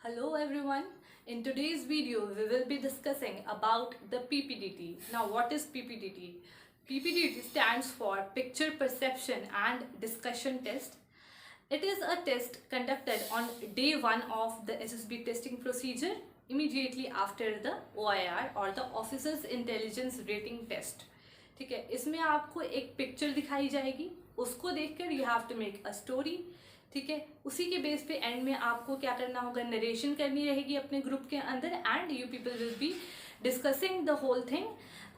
Hello everyone. In today's video, we will be discussing about the PPDT. Now, what is PPDT? PPDT stands for Picture Perception and Discussion Test. It is a test conducted on day 1 of the SSB testing procedure immediately after the OIR or the Officers Intelligence Rating Test. ठीक है, इसमें आपको एक picture दिखाई जाएगी, उसको देखकर you have to make a story. ठीक है, उसी के बेस पे एंड में आपको क्या करना होगा, नरेशन करनी रहेगी अपने ग्रुप के अंदर and you people will be discussing the whole thing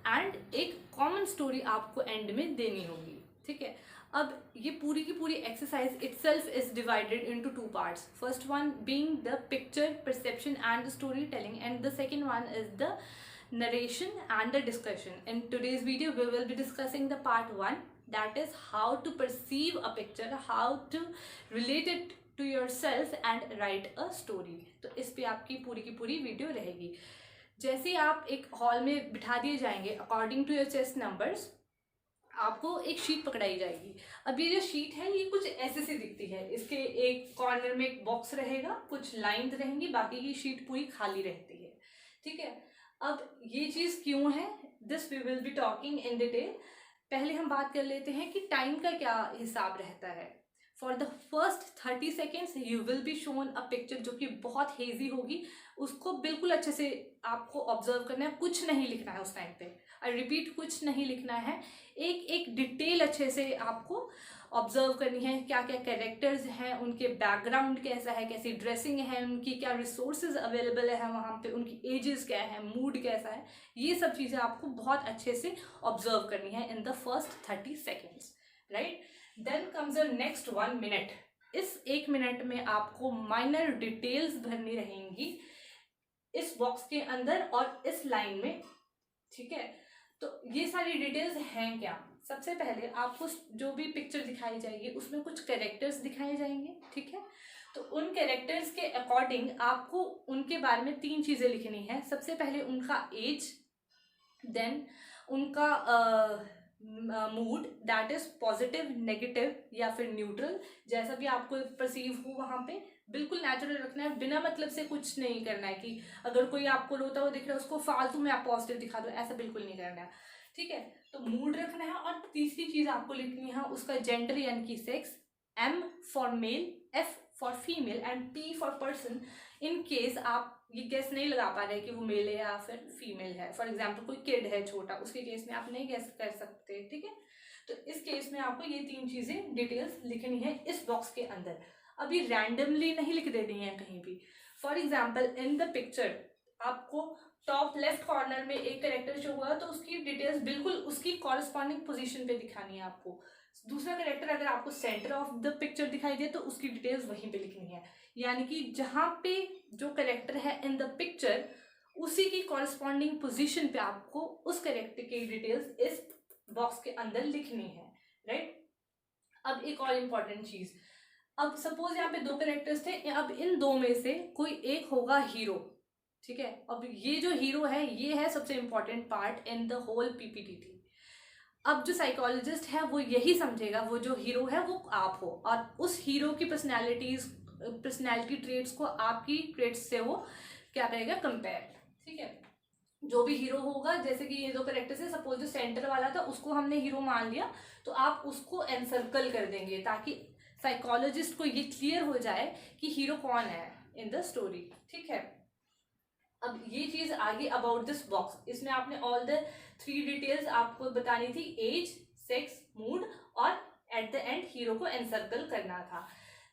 and एक कॉमन स्टोरी आपको एंड में देनी होगी. ठीक है, अब ये पूरी की पूरी exercise itself is divided into 2 parts. First one being the picture perception and the story telling and the second one is the narration and the discussion. In today's video we will be discussing the part 1, that is how to perceive a picture, how to relate it to yourself and write a story. तो इस पे आपकी की पूरी video रहेगी. जैसे आप एक हॉल में बिठा दिए जाएंगे according to your chest numbers, आपको एक शीट पकड़ाई जाएगी. अब ये जो शीट है ये कुछ ऐसे से दिखती है. इसके एक कॉर्नर में एक बॉक्स रहेगा, कुछ लाइंस रहेंगी, बाकी की शीट पूरी खाली रहती है. ठीक है, अब ये चीज़ क्यों है, this we will be talking in detail. पहले हम बात कर लेते हैं कि टाइम का क्या हिसाब रहता है. For the first 30 seconds you will be shown a picture जो कि बहुत हेजी होगी. उसको बिल्कुल अच्छे से आपको ऑब्जर्व करना है, कुछ नहीं लिखना है उस टाइम पे. आई रिपीट, कुछ नहीं लिखना है. एक एक डिटेल अच्छे से आपको ऑब्जर्व करनी है. क्या क्या कैरेक्टर्स हैं, उनके बैकग्राउंड कैसा है, कैसी ड्रेसिंग है, उनकी क्या रिसोर्सेज अवेलेबल है वहाँ पे, उनकी एजेस क्या है, मूड कैसा है, ये सब चीज़ें आपको बहुत अच्छे से ऑब्जर्व करनी है in the first 30 seconds. Right, then comes the next 1 minute. इस 1 मिनट में आपको माइनर डिटेल्स भरनी रहेंगी इस बॉक्स के अंदर और इस लाइन में. ठीक है, तो ये सारी डिटेल्स हैं क्या. सबसे पहले आपको जो भी पिक्चर दिखाई जाएगी उसमें कुछ कैरेक्टर्स दिखाए जाएंगे. ठीक है, तो उन कैरेक्टर्स के अकॉर्डिंग आपको उनके बारे में 3 चीज़ें लिखनी है. सबसे पहले उनका एज, देन उनका mood, that is positive, negative या फिर न्यूट्रल, जैसा भी आपको परसीव हो वहाँ पे. बिल्कुल नेचुरल रखना है, बिना मतलब से कुछ नहीं करना है कि अगर कोई आपको रोता हुआ दिख रहा है उसको फालतू में आप पॉजिटिव दिखा दो, ऐसा बिल्कुल नहीं करना है. ठीक है, तो मूड रखना है. और तीसरी चीज आपको लिखनी है उसका जेंडर यानी कि sex, M for male, F for female and P for person. In case आप ये गेस नहीं लगा पा रहे कि वो मेल है या फिर फीमेल है. फॉर एग्जाम्पल कोई किड है छोटा, उसके केस में आप नहीं गेस कर सकते. ठीक है, तो इस केस में आपको ये 3 चीजें डिटेल्स लिखनी है इस बॉक्स के अंदर. अभी रैंडमली नहीं लिख देनी है कहीं भी. For example in the picture आपको टॉप लेफ्ट कॉर्नर में एक कैरेक्टर शो हुआ तो उसकी डिटेल्स बिल्कुल उसकी कॉरेस्पॉन्डिंग पोजीशन पे दिखानी है आपको. दूसरा कैरेक्टर अगर आपको सेंटर ऑफ द पिक्चर दिखाई दे तो उसकी डिटेल्स वहीं पे लिखनी है. यानी कि जहाँ पे जो कैरेक्टर है इन द पिक्चर उसी की कॉरेस्पॉन्डिंग पोजीशन पे आपको उस कैरेक्टर की डिटेल्स इस बॉक्स के अंदर लिखनी है. राइट, अब एक और इम्पॉर्टेंट चीज, अब सपोज यहाँ पे 2 कैरेक्टर्स थे, अब इन 2 में से कोई एक होगा हीरो. ठीक है, अब ये जो हीरो है ये है सबसे important part in the whole PPTT. अब जो साइकोलॉजिस्ट है वो यही समझेगा वो जो हीरो है वो आप हो और उस हीरो की पर्सनैलिटी ट्रेट्स को आपकी ट्रेट्स से वो क्या करेगा, कंपेयर. ठीक है, जो भी हीरो होगा, जैसे कि ये 2 कैरेक्टर्स है, सपोज जो सेंटर वाला था उसको हमने हीरो मान लिया तो आप उसको एनसर्कल कर देंगे ताकि साइकोलॉजिस्ट को ये क्लियर हो जाए कि हीरो कौन है इन द स्टोरी. ठीक है, अब ये चीज आगे अबाउट दिस बॉक्स, इसमें आपने ऑल द 3 डिटेल्स आपको बतानी थी, एज, सेक्स, मूड और एट द एंड हीरो को एनसर्कल करना था.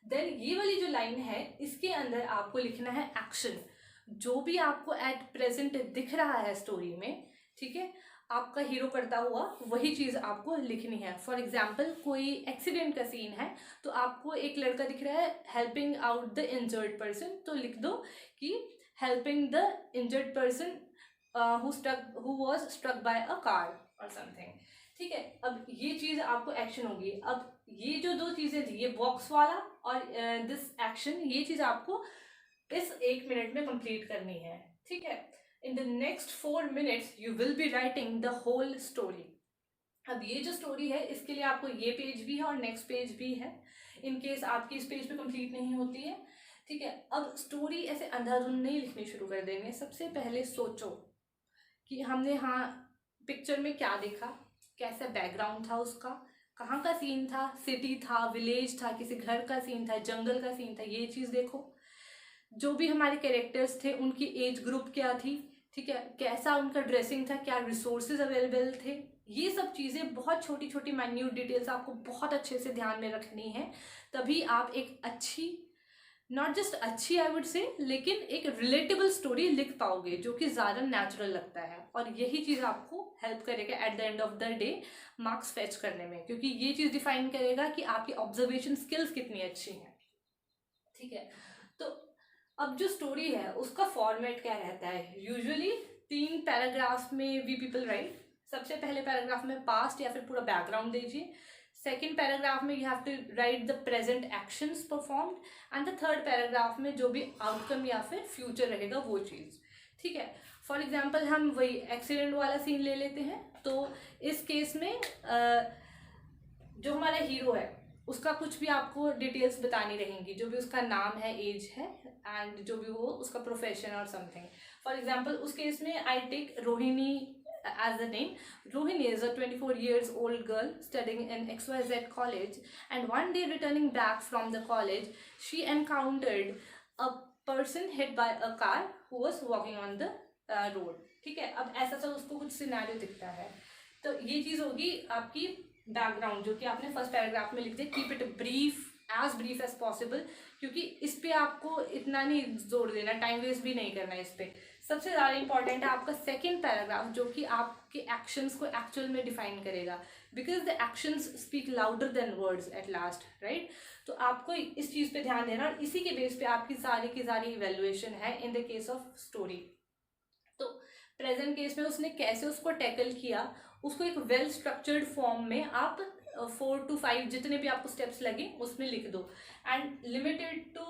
देन ये वाली जो लाइन है इसके अंदर आपको लिखना है एक्शन, जो भी आपको एट प्रेजेंट दिख रहा है स्टोरी में. ठीक है, आपका हीरो करता हुआ वही चीज आपको लिखनी है. फॉर एग्जाम्पल कोई एक्सीडेंट का सीन है तो आपको एक लड़का दिख रहा है helping out the injured person, तो लिख दो कि helping the injured person who was struck by a car or something. ठीक है, अब ये चीज आपको एक्शन होगी. अब ये जो 2 चीजें थी, ये बॉक्स वाला और दिस एक्शन, ये चीज आपको इस 1 मिनट में कंप्लीट करनी है. ठीक है, in the next 4 minutes you will be writing the whole story. अब ये जो स्टोरी है इसके लिए आपको ये पेज भी है और नेक्स्ट पेज भी है. इन केस आपकी इस पेज पे कंप्लीट नहीं होती है ठीक है, अब स्टोरी ऐसे अंधाधुंध नहीं लिखनी शुरू कर देंगे। सबसे पहले सोचो कि हमने हाँ पिक्चर में क्या देखा, कैसा बैकग्राउंड था उसका, कहाँ का सीन था, सिटी था, विलेज था, किसी घर का सीन था, जंगल का सीन था, ये चीज़ देखो। जो भी हमारे कैरेक्टर्स थे उनकी एज ग्रुप क्या थी, ठीक है, कैसा उनका ड्रेसिंग था, क्या रिसोर्सेज अवेलेबल थे, ये सब चीज़ें बहुत छोटी छोटी माइन्यूट डिटेल्स आपको बहुत अच्छे से ध्यान में रखनी है। तभी आप एक अच्छी, नॉट जस्ट अच्छी आई वुड से, लेकिन एक रिलेटेबल स्टोरी लिख पाओगे जो कि ज़्यादा नेचुरल लगता है। और यही चीज़ आपको हेल्प करेगा at the end of the day marks fetch करने में, क्योंकि ये चीज़ डिफाइन करेगा कि आपकी ऑब्जर्वेशन स्किल्स कितनी अच्छी हैं। ठीक है, तो अब जो स्टोरी है उसका फॉर्मेट क्या रहता है? यूजुअली 3 पैराग्राफ्स में वी पीपल राइट। सबसे पहले पैराग्राफ में पास्ट या फिर पूरा बैकग्राउंड दीजिए। सेकेंड पैराग्राफ में you have to write the present actions performed, and the third paragraph में जो भी आउटकम या फिर फ्यूचर रहेगा वो चीज़। ठीक है, फॉर एग्जाम्पल हम वही एक्सीडेंट वाला सीन ले लेते हैं। तो इस केस में जो हमारा हीरो है उसका कुछ भी आपको डिटेल्स बतानी रहेंगी, जो भी उसका नाम है, एज है, एंड जो भी वो उसका प्रोफेशन और समथिंग। फॉर एग्जाम्पल उस केस में I take Rohini as the name. Rohini is a 24 years old girl studying in XYZ college, and one day returning back from the college, she encountered a person hit by a car who was walking on the road. ठीक है, अब ऐसा सा उसको कुछ scenario दिखता है। तो ये चीज़ होगी आपकी बैकग्राउंड, जो कि आपने फर्स्ट पैराग्राफ में लिख दिया। Keep it brief as possible, क्योंकि इस पे आपको इतना नहीं जोर देना, टाइम वेस्ट भी नहीं करना इस पे। सबसे ज़्यादा इंपॉर्टेंट है आपका सेकेंड पैराग्राफ, जो कि आपके एक्शंस को एक्चुअल में डिफाइन करेगा, because the actions speak louder than words at last, right. तो आपको इस चीज़ पे ध्यान देना, और इसी के बेस पे आपकी सारी की सारी इवेल्युएशन है in the case of story. तो प्रेजेंट केस में उसने कैसे उसको टैकल किया, उसको एक वेल स्ट्रक्चर्ड फॉर्म में आप 4 to 5 जितने भी आपको स्टेप्स लगे उसमें लिख दो, and limited to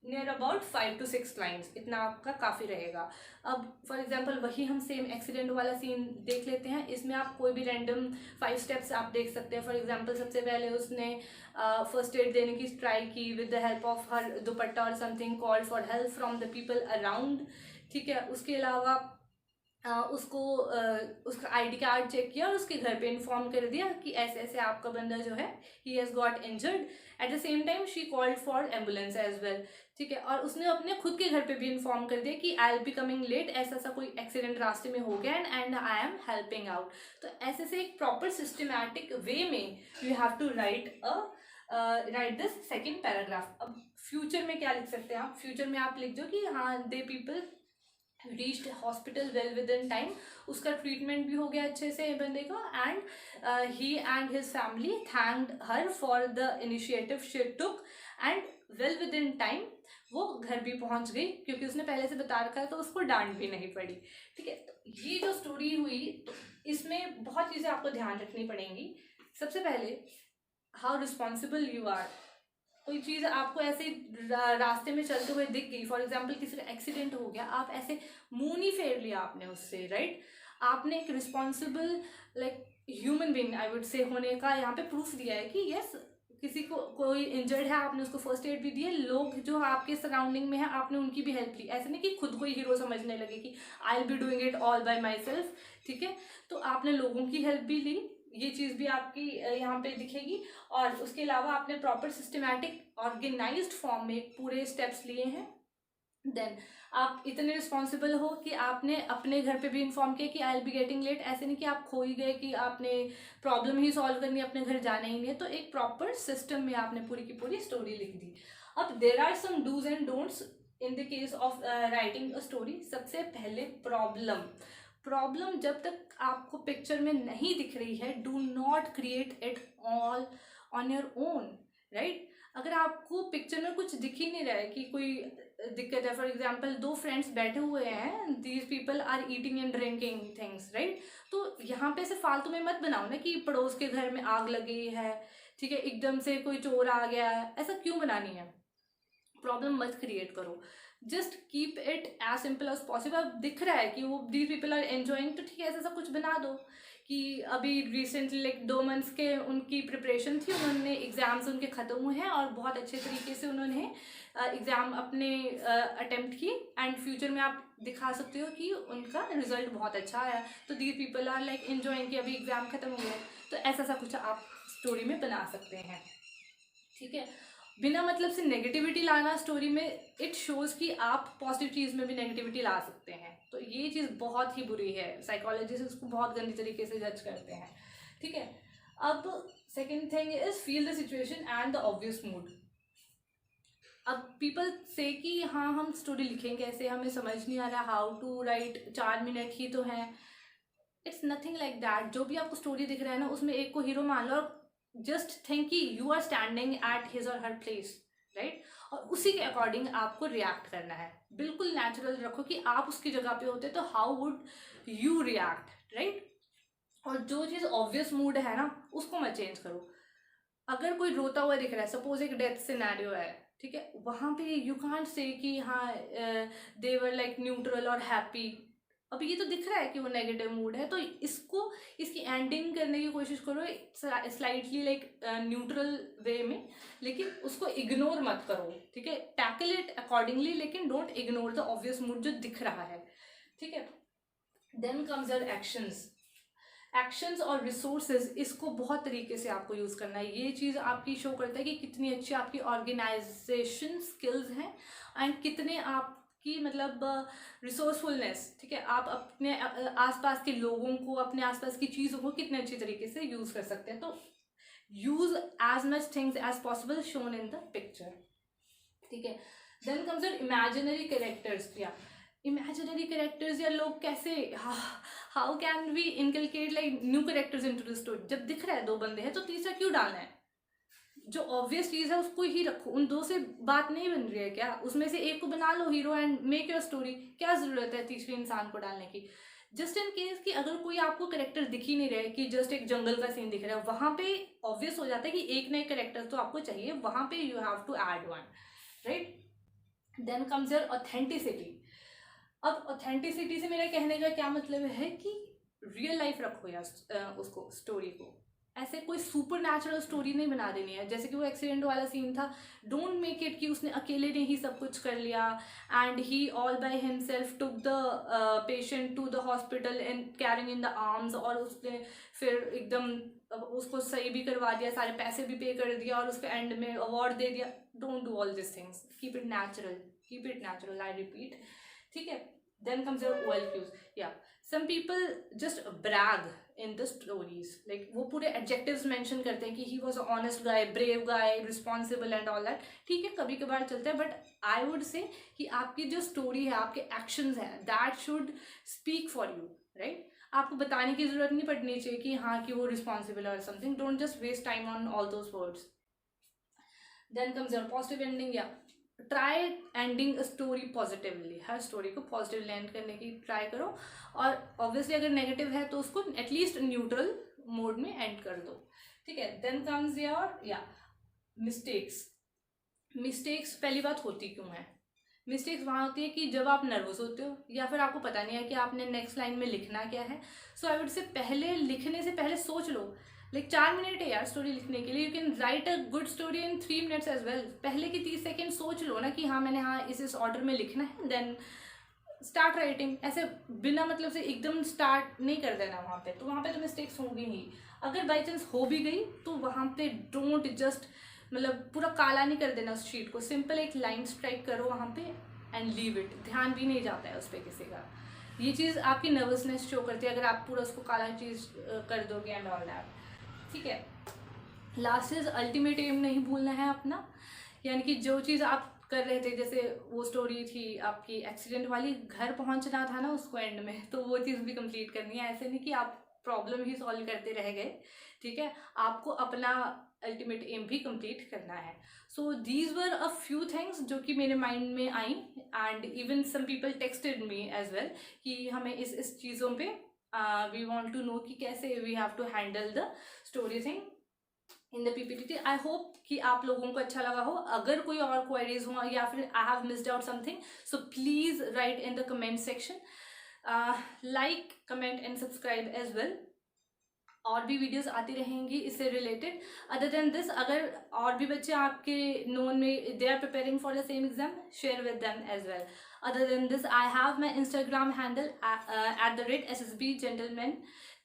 near about 5 to 6 lines, इतना आपका काफ़ी रहेगा। अब फॉर एग्जांपल वही हम सेम एक्सीडेंट वाला सीन देख लेते हैं। इसमें आप कोई भी रैंडम 5 स्टेप्स आप देख सकते हैं। फॉर एग्जांपल सबसे पहले उसने फर्स्ट एड देने की ट्राई की with the help of her dupatta और something, called for help from the people around. ठीक है, उसके अलावा उसको उसका आईडी कार्ड चेक किया और उसके घर पे इन्फॉर्म कर दिया कि ऐसे ऐसे आपका बंदा जो है he has got injured. At the same time she called for ambulance as well. ठीक है, और उसने अपने खुद के घर पे भी इन्फॉर्म कर दिया कि I will be coming late, ऐसा सा कोई एक्सीडेंट रास्ते में हो गया and I am helping out. तो ऐसे से एक प्रॉपर सिस्टमैटिक वे में you have to write this second paragraph. अब फ्यूचर में क्या लिख सकते हैं आप? फ्यूचर में आप लिख दो कि हाँ they people reached hospital well with in time, उसका ट्रीटमेंट भी हो गया अच्छे से बंदे का, and he and his family thanked her for the initiative she took, and well with in time वो घर भी पहुंच गई, क्योंकि उसने पहले से बता रखा है तो उसको डांट भी नहीं पड़ी। ठीक है, तो ये जो स्टोरी हुई तो इसमें बहुत चीज़ें आपको ध्यान रखनी पड़ेंगी। सबसे पहले हाउ रिस्पॉन्सिबल यू आर। कोई चीज़ आपको ऐसे रास्ते में चलते हुए दिख गई, फॉर एग्जाम्पल किसी का एक्सीडेंट हो गया, आप ऐसे मुंह नहीं फेर लिया आपने उससे, राइट। आपने एक responsible like human being I would say होने का यहाँ पे प्रूफ दिया है कि यस किसी को कोई इंजर्ड है, आपने उसको फर्स्ट एड भी दिए, लोग जो आपके सराउंडिंग में है आपने उनकी भी हेल्प ली। ऐसे नहीं कि खुद को ही हीरो समझने लगे कि I will be doing it all bye my self. ठीक है, तो आपने लोगों की हेल्प भी ली, ये चीज़ भी आपकी यहाँ पे दिखेगी। और उसके अलावा आपने प्रॉपर सिस्टमैटिक ऑर्गेनाइज्ड फॉर्म में पूरे स्टेप्स लिए हैं। देन आप इतने रिस्पॉन्सिबल हो कि आपने अपने घर पे भी इन्फॉर्म किया कि I will be getting late. ऐसे नहीं कि आप खो ही गए कि आपने प्रॉब्लम ही सॉल्व करनी, अपने घर जाना ही नहीं है। तो एक प्रॉपर सिस्टम में आपने पूरी की पूरी स्टोरी लिख दी। अब there are some dos and don'ts in the case of writing a story. सबसे पहले प्रॉब्लम जब तक आपको पिक्चर में नहीं दिख रही है, do not create it all on your own, right. अगर आपको पिक्चर में कुछ दिख ही नहीं रहा है कि कोई दिक्कत है, फॉर एग्जाम्पल 2 फ्रेंड्स बैठे हुए हैं, these people are eating and drinking things, right. तो यहाँ पे से फालतू में मत बनाओ ना कि पड़ोस के घर में आग लगी है, ठीक है, एकदम से कोई चोर आ गया है, ऐसा क्यों बनानी है? प्रॉब्लम मत क्रिएट करो, just keep it as simple as possible. अब दिख रहा है कि वो दीज पीपल आर एंजॉइंग, तो ठीक है ऐसा सब कुछ बना दो कि अभी रिसेंटली लाइक 2 मंथ्स के उनकी प्रिपरेशन थी, उन्होंने एग्ज़ाम्स उनके ख़त्म हुए हैं और बहुत अच्छे तरीके से उन्होंने एग्ज़ाम अपने अटेम्प्ट किए एंड फ्यूचर में आप दिखा सकते हो कि उनका रिजल्ट बहुत अच्छा आया। तो these people are like enjoying कि अभी एग्ज़ाम ख़त्म हुए हैं। तो ऐसा सा कुछ आप स्टोरी में बना सकते हैं, ठीक है। बिना मतलब से नेगेटिविटी लाना स्टोरी में, इट शोज़ कि आप पॉजिटिव चीज़ में भी नेगेटिविटी ला सकते हैं। तो ये चीज़ बहुत ही बुरी है, साइकोलॉजिस्ट इसको बहुत गंदी तरीके से जज करते हैं, ठीक है। अब second thing is feel the situation and the obvious mood. अब पीपल से कि हाँ हम स्टोरी लिखें कैसे, हमें समझ नहीं आ रहा, हाउ टू राइट, 4 मिनट ही तो हैं। It's nothing like that. जो भी आपको स्टोरी दिख रहा है ना, उसमें एक को हीरो मान लो और जस्ट थिंक कि you are standing at his और हर प्लेस, राइट। और उसी के अकॉर्डिंग आपको रिएक्ट करना है। बिल्कुल नेचुरल रखो कि आप उसकी जगह पे होते तो how would you react, right. और जो चीज़ ऑब्वियस मूड है ना, उसको मत चेंज करो। अगर कोई रोता हुआ दिख रहा है, सपोज एक डेथ सिनेरियो है, ठीक है, वहाँ पे यू कांट से कि हाँ दे वर लाइक न्यूट्रल और हैप्पी। अब ये तो दिख रहा है कि वो नेगेटिव मूड है, तो इसको इसकी एंडिंग करने की कोशिश करो स्लाइटली लाइक न्यूट्रल वे में, लेकिन उसको इग्नोर मत करो, ठीक है। टैकल इट अकॉर्डिंगली, लेकिन don't ignore the obvious mood जो दिख रहा है, ठीक है। देन कम्स योर एक्शंस और रिसोर्सेज, इसको बहुत तरीके से आपको यूज़ करना है। ये चीज़ आपकी शो करता है कि कितनी अच्छी आपकी ऑर्गेनाइजेशन स्किल्स हैं एंड कितने आपकी मतलब रिसोर्सफुलनेस, ठीक है। आप अपने आसपास के लोगों को, अपने आसपास की चीज़ों को कितने अच्छी तरीके से यूज़ कर सकते हैं। तो use as much things as possible shown in the picture, ठीक है। Then comes your imaginary characters. या इमेजिनरी कैरेक्टर्स या लोग कैसे, how can we inculcate like new characters into the story. जब दिख रहा है 2 बंदे हैं तो तीसरा क्यों डालना है? जो ऑब्वियस चीज़ है उसको ही रखो। उन 2 से बात नहीं बन रही है क्या? उसमें से एक को बना लो hero and make your story. क्या ज़रूरत है तीसरे इंसान को डालने की? जस्ट इन केस कि अगर कोई आपको कैरेक्टर दिख ही नहीं रहे, कि जस्ट एक जंगल का सीन दिख रहा है, वहाँ पे ऑब्वियस हो जाता है कि एक नए कैरेक्टर तो आपको चाहिए, वहाँ पे you have to add one, right. Then comes your authenticity. अब ऑथेंटिसिटी से मेरा कहने का क्या मतलब है कि रियल लाइफ रखो या उसको स्टोरी को। ऐसे कोई सुपर नेचुरल स्टोरी नहीं बना देनी है। जैसे कि वो एक्सीडेंट वाला सीन था, डोंट मेक इट कि उसने अकेले ने ही सब कुछ कर लिया and he all by himself took the patient to the hospital and carrying in the arms, और उसने फिर एकदम उसको सही भी करवा दिया, सारे पैसे भी पे कर दिया और उसके एंड में अवार्ड दे दिया। Don't do all this things, keep it natural, I repeat, ठीक है। Then comes your OLQs। या some people just brag in the stories, like वो पूरे एडजेक्टिव्स मेंशन करते हैं कि he was a honest guy, brave guy, responsible and all that. ठीक है, कभी कभार चलता है, बट आई वुड से कि आपकी जो स्टोरी है, आपके एक्शंस हैं, that should speak for you, right. आपको बताने की जरूरत नहीं पड़नी चाहिए कि हाँ कि वो रिस्पॉन्सिबल और something. Don't just waste time on all those words. Then comes your positive ending. या try ending a story positively. हर स्टोरी को पॉजिटिवली एंड करने की ट्राई करो, और ऑब्वियसली अगर नेगेटिव है तो उसको एटलीस्ट न्यूट्रल मोड में एंड कर दो, ठीक है। Then comes your mistakes. पहली बात होती क्यों है? मिस्टेक्स वहाँ होती है कि जब आप नर्वस होते हो या फिर आपको पता नहीं है कि आपने नेक्स्ट लाइन में लिखना क्या है। सो आई वुड से पहले लिखने से पहले सोच लो, लाइक 4 मिनट है यार स्टोरी लिखने के लिए, you can write a good story in 3 minutes as well. पहले की 30 सेकेंड सोच लो ना कि हाँ मैंने हाँ इस ऑर्डर में लिखना है, देन स्टार्ट राइटिंग। ऐसे बिना मतलब से एकदम स्टार्ट नहीं कर देना वहाँ पे, तो वहाँ पे तो मिस्टेक्स होगी ही। अगर बाई चांस हो भी गई तो वहाँ पे डोंट जस्ट मतलब पूरा काला नहीं कर देना उस शीट को, सिंपल एक लाइन स्ट्राइक करो वहाँ पे एंड लीव इट। ध्यान भी नहीं जाता है उस पर किसी का। ये चीज़ आपकी नर्वसनेस शो करती है अगर आप पूरा उसको काला चीज़ कर दोगे एंड ऑल दैट, ठीक है। लास्ट इज अल्टीमेट एम नहीं भूलना है अपना, यानी कि जो चीज़ आप कर रहे थे, जैसे वो स्टोरी थी आपकी एक्सीडेंट वाली, घर पहुंचना था ना उसको एंड में, तो वो चीज़ भी कंप्लीट करनी है। ऐसे नहीं कि आप प्रॉब्लम ही सॉल्व करते रह गए, ठीक है। आपको अपना अल्टीमेट एम भी कंप्लीट करना है। So these were a few things जो कि मेरे माइंड में आई, and even some people texted me as well कि हमें इस चीज़ों पे वी वॉन्ट टू नो कि कैसे we have to handle the story thing in the PPT। I hope कि आप लोगों को अच्छा लगा हो। अगर कोई और क्वेरीज हो या फिर I have missed out something, so please write in the comment section, like, comment and subscribe as well. और भी वीडियोस आती रहेंगी इससे रिलेटेड। अदर देन दिस, अगर और भी बच्चे आपके नोन में they are preparing for the same exam, share with them as well. Other than this, I have my Instagram handle @SSB Gentleman,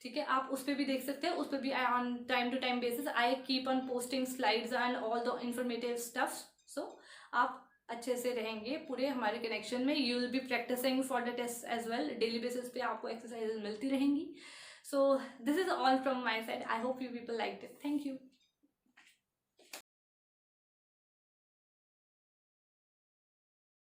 ठीक है, आप उस पर भी देख सकते हैं। उस पर भी on time to time basis I keep on posting slides and all the informative stuff. So आप अच्छे से रहेंगे पूरे हमारे कनेक्शन में। You will be practising for the test as well, daily basis पे आपको एक्सरसाइजेज मिलती रहेंगी। So this is all from my side. I hope you people liked it. Thank you.